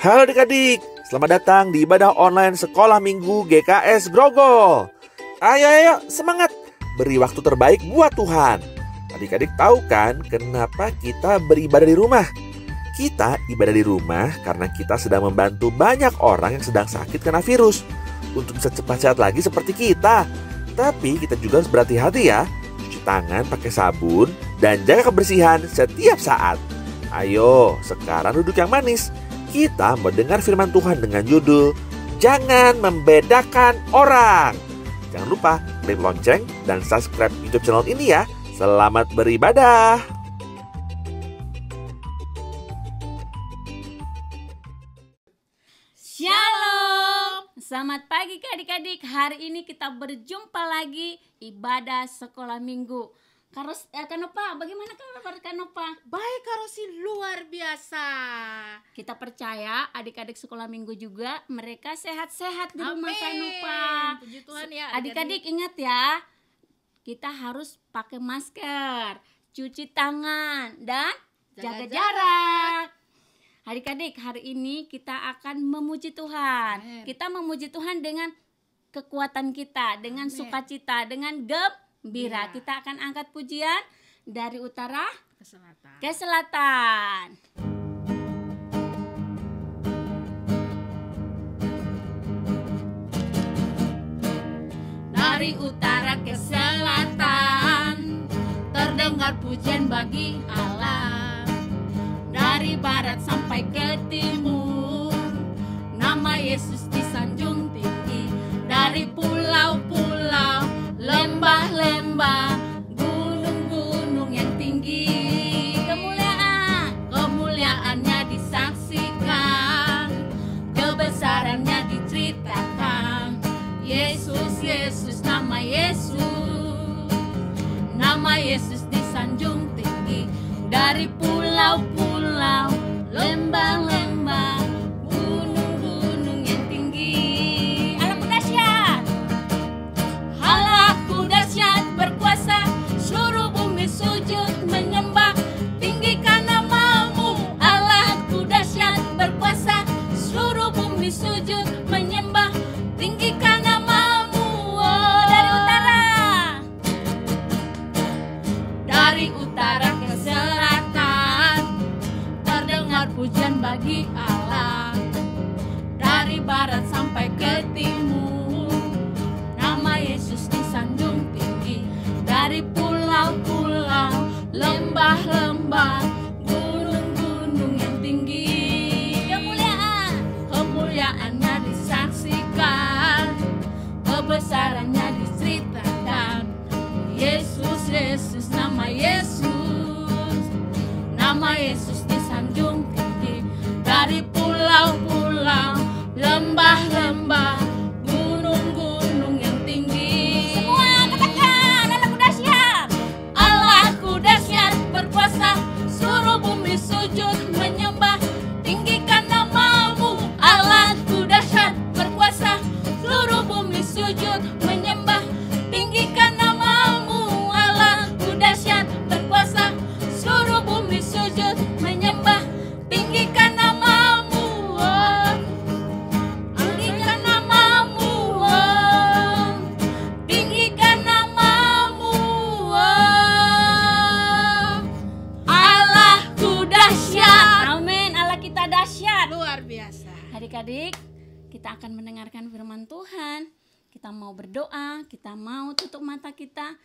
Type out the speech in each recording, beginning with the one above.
Halo adik-adik, selamat datang di ibadah online Sekolah Minggu GKS Grogol. Ayo, semangat, beri waktu terbaik buat Tuhan. Adik-adik tahu kan kenapa kita beribadah di rumah? Kita ibadah di rumah karena kita sedang membantu banyak orang yang sedang sakit kena virus untuk bisa cepat sehat lagi seperti kita. Tapi kita juga harus berhati-hati ya, cuci tangan pakai sabun dan jaga kebersihan setiap saat. Ayo, sekarang duduk yang manis. Kita mendengar firman Tuhan dengan judul Jangan Membedakan Orang. Jangan lupa klik lonceng dan subscribe YouTube channel ini ya. Selamat beribadah. Shalom. Selamat pagi adik-adik. Hari ini kita berjumpa lagi ibadah sekolah minggu. Kanopa, bagaimana kabar Kanopa? Baik Karosi, luar biasa. Kita percaya adik-adik sekolah minggu juga mereka sehat-sehat di rumah Amin. Kanopa. Puji Tuhan ya. Adik-adik ingat ya, kita harus pakai masker, cuci tangan, dan jaga jarak. Adik-adik, hari ini kita akan memuji Tuhan. Amin. Kita memuji Tuhan dengan kekuatan kita, dengan Amin. sukacita, dengan gembira. Ya. Kita akan angkat pujian dari utara Ke selatan. ke selatan. Dari utara ke selatan terdengar pujian bagi Allah. Dari barat sampai ke timur nama Yesus disanjung tinggi. Dari pulau-pulau, lembah-lembah, gunung-gunung yang tinggi, kemuliaannya disaksikan, kebesarannya diceritakan. Yesus, Yesus, nama Yesus disanjung tinggi. Dari pulau-pulau, lembah-lembah, gunung-gunung yang tinggi. Allahku dahsyat, Allahku dahsyat berkuasa, seluruh bumi sujud menyembah. Tinggikan namamu, Allahku dahsyat berkuasa, seluruh bumi sujud menyembah. Tinggikan namamu. Dari utara ke selatan terdengar pujian bagi Allah. Dari barat sampai ke timur nama Yesus disanjung tinggi. Dari pulau-pulau, lembah-lembah, gunung-gunung yang tinggi, kemuliaannya disaksikan, kebesarannya diceritakan. Yesus, Yesus, nama Yesus disanjung tinggi. Dari pulau-pulau, lembah-lembah, gunung-gunung yang tinggi. Semua katakan, Allahku dahsyat, Allahku dahsyat berkuasa, seluruh bumi sujud menyembah. Tinggikan namamu, Allahku dahsyat berkuasa, seluruh bumi sujud menyembah. Tinggikan namamu, Allahku dahsyat berkuasa, seluruh bumi sujud menyembah. Tinggikan namamu, oh. Tinggikan namamu, oh. Tinggikan namamu, oh. Allahku dahsyat. Amin. Allah kita dahsyat. Luar biasa. Adik-adik, kita akan mendengarkan firman Tuhan. Kita mau berdoa, kita mau tutup mata kita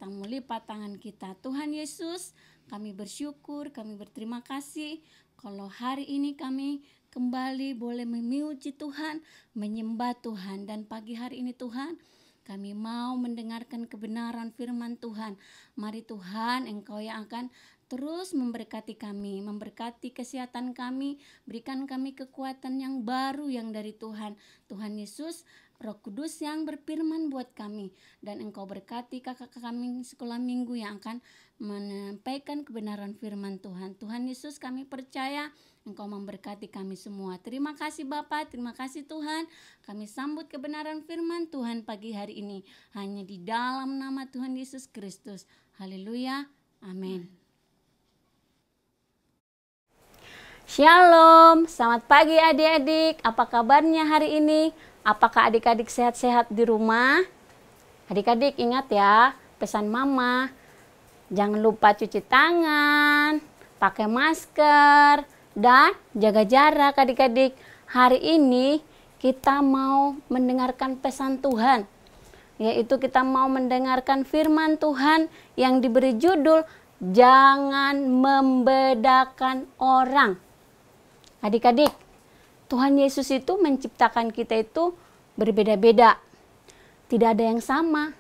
mau lipat tangan kita. Tuhan Yesus, kami bersyukur, kami berterima kasih kalau hari ini kami kembali boleh memuji Tuhan, menyembah Tuhan. Dan pagi hari ini Tuhan, kami mau mendengarkan kebenaran firman Tuhan. Mari Tuhan, Engkau yang akan terus memberkati kami, memberkati kesehatan kami, berikan kami kekuatan yang baru yang dari Tuhan. Tuhan Yesus, Roh Kudus yang berfirman buat kami, dan Engkau berkati kakak-kakak kami sekolah minggu yang akan menyampaikan kebenaran firman Tuhan. Tuhan Yesus, kami percaya Engkau memberkati kami semua. Terima kasih Bapa, terima kasih Tuhan. Kami sambut kebenaran firman Tuhan pagi hari ini hanya di dalam nama Tuhan Yesus Kristus. Haleluya, amin. Shalom, selamat pagi adik-adik. Apa kabarnya hari ini? Apakah adik-adik sehat-sehat di rumah? Adik-adik ingat ya, pesan mama. Jangan lupa cuci tangan, pakai masker, dan jaga jarak adik-adik. Hari ini kita mau mendengarkan pesan Tuhan. Yaitu kita mau mendengarkan firman Tuhan yang diberi judul Jangan Membedakan Orang. Adik-adik, Tuhan Yesus itu menciptakan kita itu berbeda-beda. Tidak ada yang sama.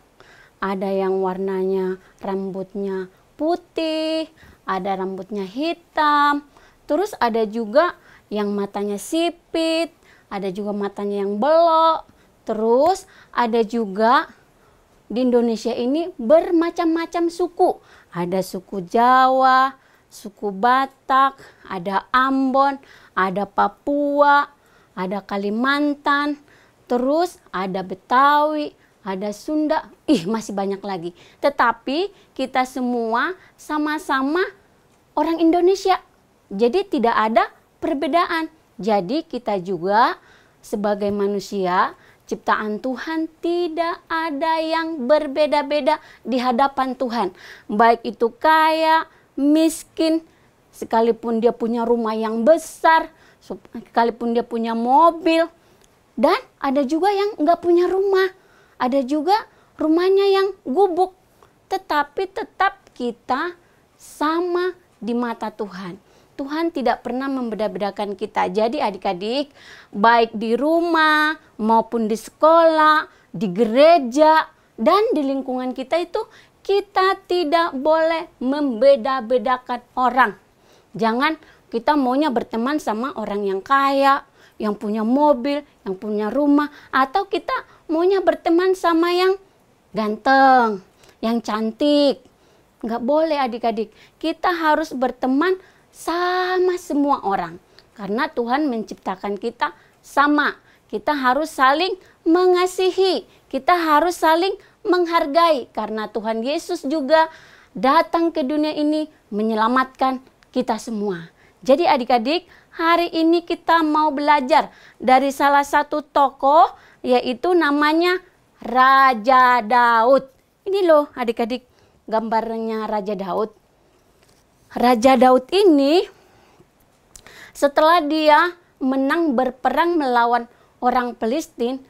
Ada yang warnanya rambutnya putih, ada rambutnya hitam. Terus ada juga yang matanya sipit, ada juga matanya yang belok. Terus ada juga di Indonesia ini bermacam-macam suku. Ada suku Jawa, suku Batak, ada Ambon, ada Papua, ada Kalimantan, terus ada Betawi, ada Sunda, masih banyak lagi. Tetapi kita semua sama-sama orang Indonesia. Jadi tidak ada perbedaan. Jadi kita juga sebagai manusia, ciptaan Tuhan tidak ada yang berbeda-beda di hadapan Tuhan. Baik itu kaya, miskin, sekalipun dia punya rumah yang besar, sekalipun dia punya mobil, dan ada juga yang nggak punya rumah, ada juga rumahnya yang gubuk, tetapi tetap kita sama di mata Tuhan. Tuhan tidak pernah membeda-bedakan kita. Jadi adik-adik, baik di rumah maupun di sekolah, di gereja, dan di lingkungan kita itu, kita tidak boleh membeda-bedakan orang. Jangan kita maunya berteman sama orang yang kaya, yang punya mobil, yang punya rumah. Atau kita maunya berteman sama yang ganteng, yang cantik. Nggak boleh adik-adik. Kita harus berteman sama semua orang. Karena Tuhan menciptakan kita sama. Kita harus saling mengasihi. Kita harus saling menghargai. Karena Tuhan Yesus juga datang ke dunia ini menyelamatkan kita semua. Jadi adik-adik, hari ini kita mau belajar dari salah satu tokoh, yaitu namanya Raja Daud. Ini loh adik-adik gambarnya Raja Daud. Raja Daud ini setelah dia menang berperang melawan orang Palestina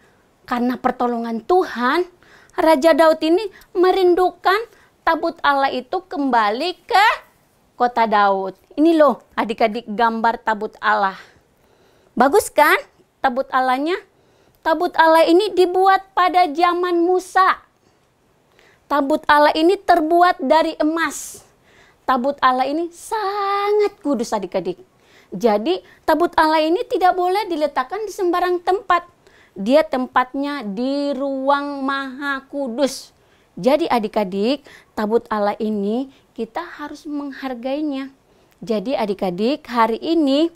karena pertolongan Tuhan, Raja Daud ini merindukan tabut Allah itu kembali ke kota Daud. Ini loh adik-adik gambar tabut Allah. Bagus kan tabut Allahnya? Tabut Allah ini dibuat pada zaman Musa. Tabut Allah ini terbuat dari emas. Tabut Allah ini sangat kudus adik-adik. Jadi tabut Allah ini tidak boleh diletakkan di sembarang tempat. Dia tempatnya di ruang maha kudus. Jadi adik-adik, tabut Allah ini kita harus menghargainya. Jadi adik-adik, hari ini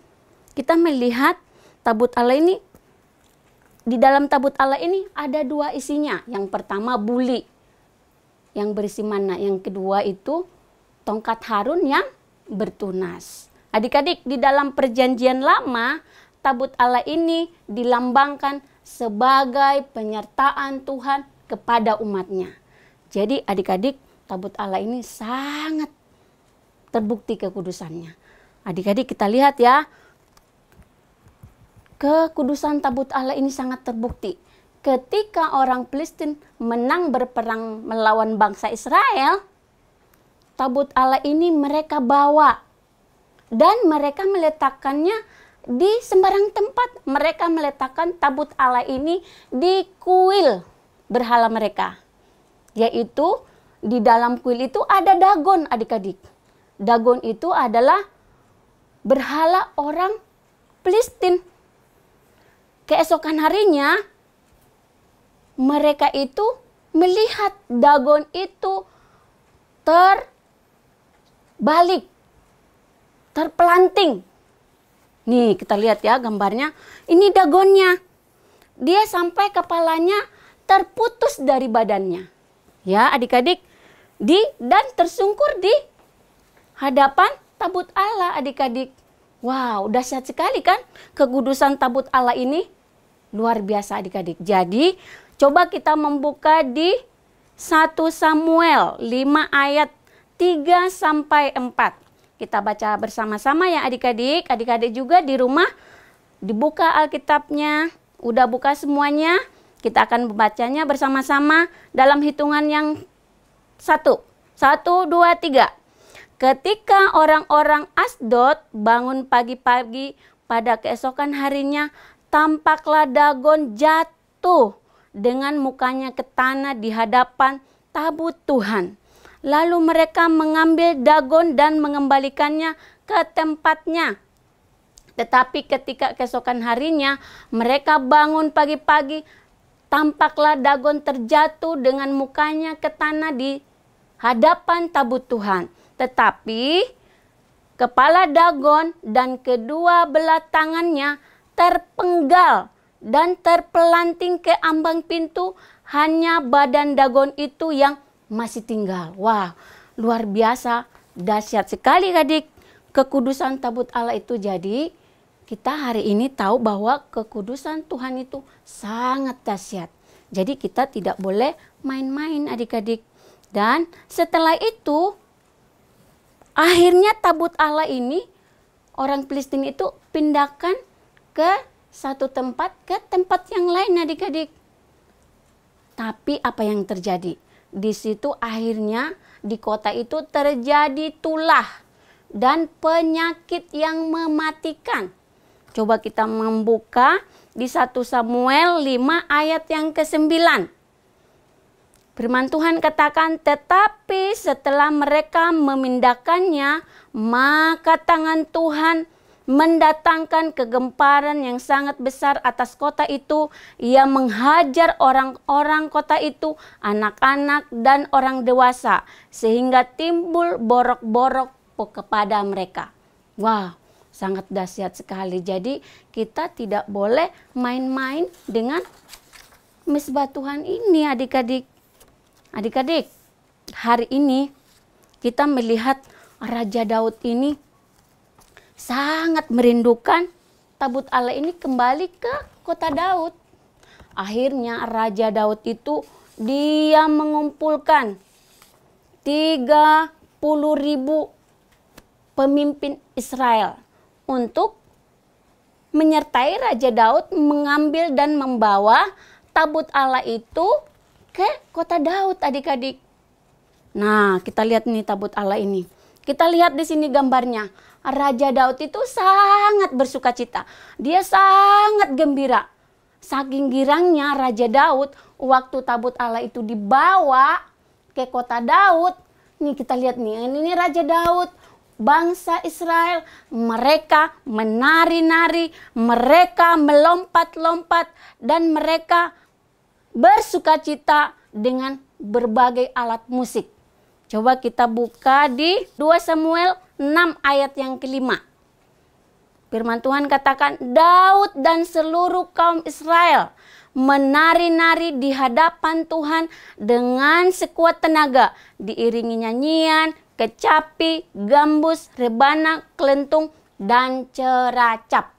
kita melihat tabut Allah ini. Di dalam tabut Allah ini ada dua isinya. Yang pertama buli yang berisi mana. Yang kedua itu tongkat Harun yang bertunas. Adik-adik, di dalam perjanjian lama, tabut Allah ini dilambangkan sebagai penyertaan Tuhan kepada umatnya. Jadi adik-adik, tabut Allah ini sangat terbukti kekudusannya. Adik-adik kita lihat ya, kekudusan tabut Allah ini sangat terbukti. Ketika orang Palestina menang berperang melawan bangsa Israel, tabut Allah ini mereka bawa dan mereka meletakkannya di sembarang tempat. Mereka meletakkan tabut Allah ini di kuil berhala mereka. Yaitu di dalam kuil itu ada Dagon adik-adik. Dagon itu adalah berhala orang Palestina. Keesokan harinya mereka itu melihat Dagon itu terbalik, terpelanting. Nih kita lihat ya gambarnya. Ini Dagonnya. Dia sampai kepalanya terputus dari badannya. Ya adik-adik, dan tersungkur di hadapan tabut Allah adik-adik. Wow, dahsyat sekali kan kekudusan tabut Allah ini. Luar biasa adik-adik. Jadi coba kita membuka di 1 Samuel 5 ayat 3 sampai 4. Kita baca bersama-sama ya adik-adik. Adik-adik juga di rumah dibuka Alkitabnya. Udah buka semuanya. Kita akan membacanya bersama-sama dalam hitungan yang 1. 1, 2, 3. Ketika orang-orang Asdod bangun pagi-pagi pada keesokan harinya, tampaklah Dagon jatuh dengan mukanya ke tanah di hadapan tabut Tuhan. Lalu mereka mengambil Dagon dan mengembalikannya ke tempatnya. Tetapi ketika keesokan harinya mereka bangun pagi-pagi, tampaklah Dagon terjatuh dengan mukanya ke tanah di hadapan tabut Tuhan. Tetapi kepala Dagon dan kedua belah tangannya terpenggal dan terpelanting ke ambang pintu, hanya badan Dagon itu yang masih tinggal. Wah, luar biasa, dahsyat sekali adik kekudusan tabut Allah itu. Jadi kita hari ini tahu bahwa kekudusan Tuhan itu sangat dahsyat. Jadi kita tidak boleh main-main adik-adik. Dan setelah itu akhirnya tabut Allah ini orang Filistin itu pindahkan ke satu tempat ke tempat yang lain adik-adik. Tapi apa yang terjadi? Di situ akhirnya di kota itu terjadi tulah dan penyakit yang mematikan. Coba kita membuka di 1 Samuel 5 ayat yang ke-9. Firman Tuhan katakan, tetapi setelah mereka memindahkannya, maka tangan Tuhan mendatangkan kegemparan yang sangat besar atas kota itu. Ia menghajar orang-orang kota itu, anak-anak dan orang dewasa, sehingga timbul borok-borok kepada mereka. Wah, sangat dahsyat sekali. Jadi kita tidak boleh main-main dengan mesbah Tuhan ini adik-adik. Adik-adik, hari ini kita melihat Raja Daud ini sangat merindukan tabut Allah ini kembali ke kota Daud. Akhirnya Raja Daud itu dia mengumpulkan 30.000 pemimpin Israel untuk menyertai Raja Daud mengambil dan membawa tabut Allah itu ke kota Daud adik-adik. Nah, kita lihat nih tabut Allah ini. Kita lihat di sini gambarnya. Raja Daud itu sangat bersuka cita. Dia sangat gembira. Saking girangnya Raja Daud waktu tabut Allah itu dibawa ke kota Daud. Nih kita lihat nih, ini Raja Daud. Bangsa Israel, mereka menari-nari, mereka melompat-lompat, dan mereka bersukacita dengan berbagai alat musik. Coba kita buka di 2 Samuel 6 ayat yang ke-5. Firman Tuhan katakan, Daud dan seluruh kaum Israel menari-nari di hadapan Tuhan dengan sekuat tenaga, diiringi nyanyian, kecapi, gambus, rebana, kelentung, dan ceracap.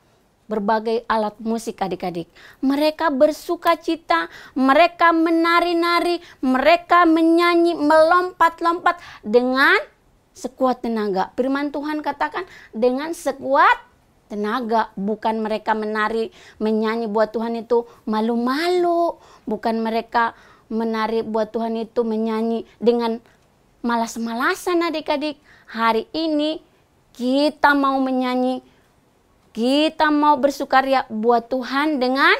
Berbagai alat musik adik-adik. Mereka bersuka cita, mereka menari-nari, mereka menyanyi, melompat-lompat dengan sekuat tenaga. Firman Tuhan katakan dengan sekuat tenaga. Bukan mereka menari, menyanyi buat Tuhan itu malu-malu. Bukan mereka menari buat Tuhan itu menyanyi dengan malas-malasan adik-adik. Hari ini kita mau menyanyi, kita mau bersukaria buat Tuhan dengan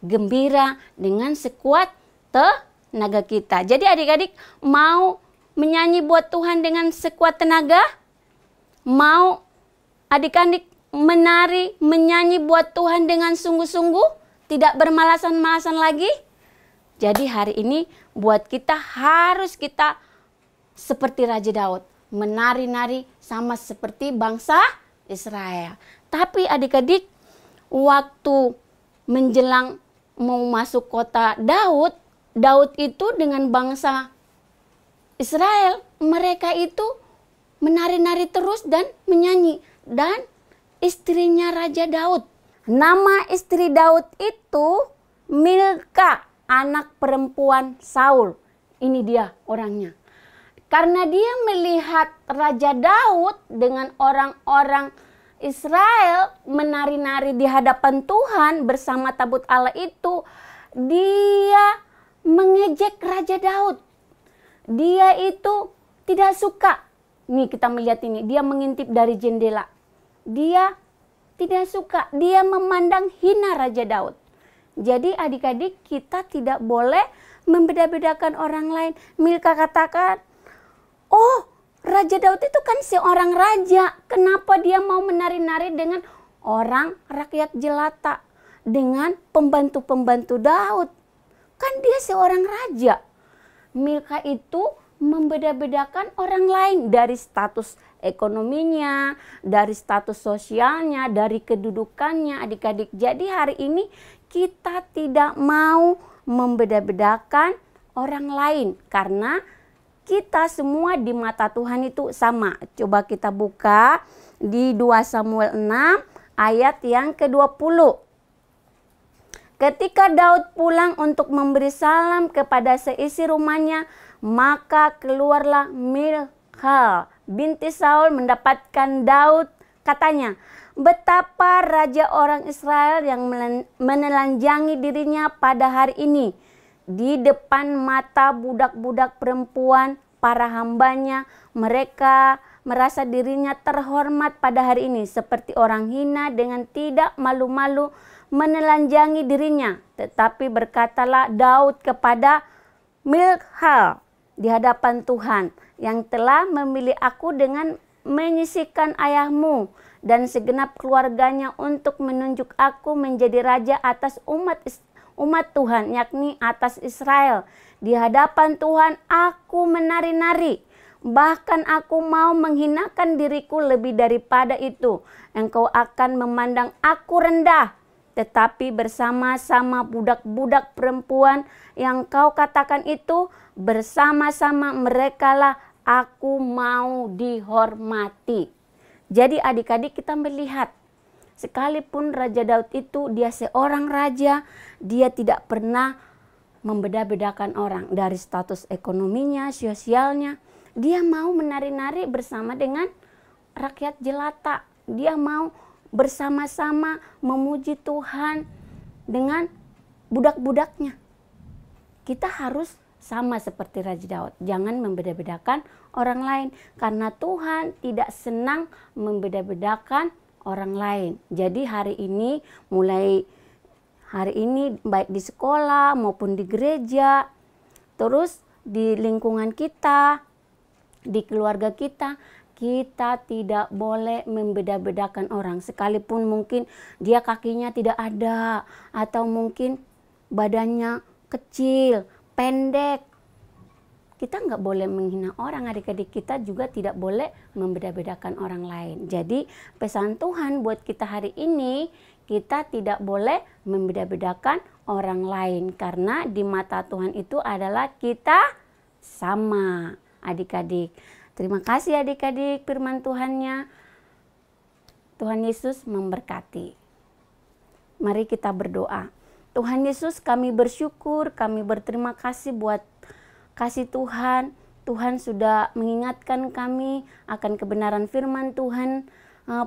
gembira, dengan sekuat tenaga kita. Jadi adik-adik mau menyanyi buat Tuhan dengan sekuat tenaga? Mau adik-adik menari, menyanyi buat Tuhan dengan sungguh-sungguh? Tidak bermalasan-malasan lagi? Jadi hari ini buat kita harus kita seperti Raja Daud. Menari-nari sama seperti bangsa Israel. Tapi adik-adik, waktu menjelang mau masuk kota Daud, Daud itu dengan bangsa Israel, mereka itu menari-nari terus dan menyanyi. Dan istrinya Raja Daud. Nama istri Daud itu Milka, anak perempuan Saul. Ini dia orangnya. Karena dia melihat Raja Daud dengan orang-orang Israel menari-nari di hadapan Tuhan bersama tabut Allah itu, dia mengejek Raja Daud. Dia itu tidak suka. Nih kita melihat ini, dia mengintip dari jendela. Dia tidak suka, dia memandang hina Raja Daud. Jadi adik-adik, kita tidak boleh membeda-bedakan orang lain. Milka katakan, oh, Raja Daud itu kan seorang raja. Kenapa dia mau menari-nari dengan orang rakyat jelata, dengan pembantu-pembantu Daud? Kan dia seorang raja. Milka itu membeda-bedakan orang lain dari status ekonominya, dari status sosialnya, dari kedudukannya, adik-adik. Jadi hari ini kita tidak mau membeda-bedakan orang lain karena kita semua di mata Tuhan itu sama. Coba kita buka di 2 Samuel 6 ayat yang ke-20. Ketika Daud pulang untuk memberi salam kepada seisi rumahnya, maka keluarlah Michal binti Saul mendapatkan Daud. Katanya, betapa raja orang Israel yang menelanjangi dirinya pada hari ini di depan mata budak-budak perempuan para hambanya. Mereka merasa dirinya terhormat pada hari ini seperti orang hina dengan tidak malu-malu menelanjangi dirinya. Tetapi berkatalah Daud kepada Michal di hadapan Tuhan, yang telah memilih aku dengan menyisihkan ayahmu dan segenap keluarganya untuk menunjuk aku menjadi raja atas umat Tuhan, yakni atas Israel. Di hadapan Tuhan aku menari-nari, bahkan aku mau menghinakan diriku lebih daripada itu. Engkau akan memandang aku rendah, tetapi bersama-sama budak-budak perempuan yang kau katakan itu, bersama-sama merekalah aku mau dihormati. Jadi adik-adik, kita melihat sekalipun Raja Daud itu dia seorang raja, dia tidak pernah membeda-bedakan orang dari status ekonominya, sosialnya. Dia mau menari-nari bersama dengan rakyat jelata. Dia mau bersama-sama memuji Tuhan dengan budak-budaknya. Kita harus sama seperti Raja Daud. Jangan membeda-bedakan orang lain. Karena Tuhan tidak senang membeda-bedakan orang lain. Jadi hari ini, mulai hari ini baik di sekolah maupun di gereja, terus di lingkungan kita, di keluarga kita, kita tidak boleh membeda-bedakan orang. Sekalipun mungkin dia kakinya tidak ada, atau mungkin badannya kecil, pendek. Kita nggak boleh menghina orang, adik-adik. Kita juga tidak boleh membeda-bedakan orang lain. Jadi pesan Tuhan buat kita hari ini, kita tidak boleh membeda-bedakan orang lain. Karena di mata Tuhan itu adalah kita sama, adik-adik. Terima kasih adik-adik firman Tuhannya. Tuhan Yesus memberkati. Mari kita berdoa. Tuhan Yesus, kami bersyukur, kami berterima kasih buat kasih Tuhan. Tuhan sudah mengingatkan kami akan kebenaran firman Tuhan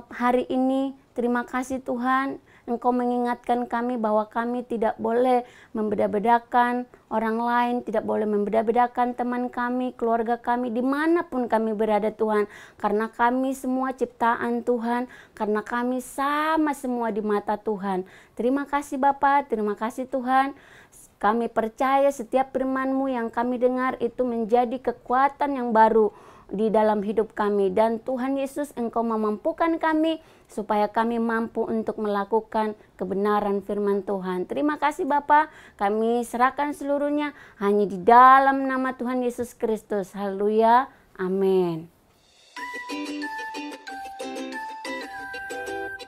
hari ini. Terima kasih Tuhan, Engkau mengingatkan kami bahwa kami tidak boleh membeda-bedakan orang lain, tidak boleh membeda-bedakan teman kami, keluarga kami, dimanapun kami berada Tuhan. Karena kami semua ciptaan Tuhan, karena kami sama semua di mata Tuhan. Terima kasih Bapa, terima kasih Tuhan. Kami percaya setiap firman-Mu yang kami dengar itu menjadi kekuatan yang baru di dalam hidup kami. Dan Tuhan Yesus, Engkau memampukan kami supaya kami mampu untuk melakukan kebenaran firman Tuhan. Terima kasih Bapa, kami serahkan seluruhnya hanya di dalam nama Tuhan Yesus Kristus. Haleluya, amin.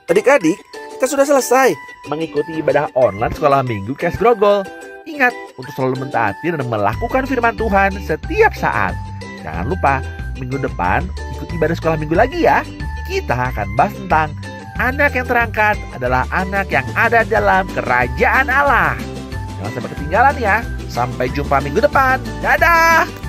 Adik-adik, kita sudah selesai mengikuti ibadah online sekolah minggu KS Grogol. Ingat untuk selalu mentaati dan melakukan firman Tuhan setiap saat. Jangan lupa minggu depan ikut ibadah sekolah minggu lagi ya. Kita akan bahas tentang anak yang terangkat adalah anak yang ada dalam kerajaan Allah. Jangan sampai ketinggalan ya. Sampai jumpa minggu depan. Dadah!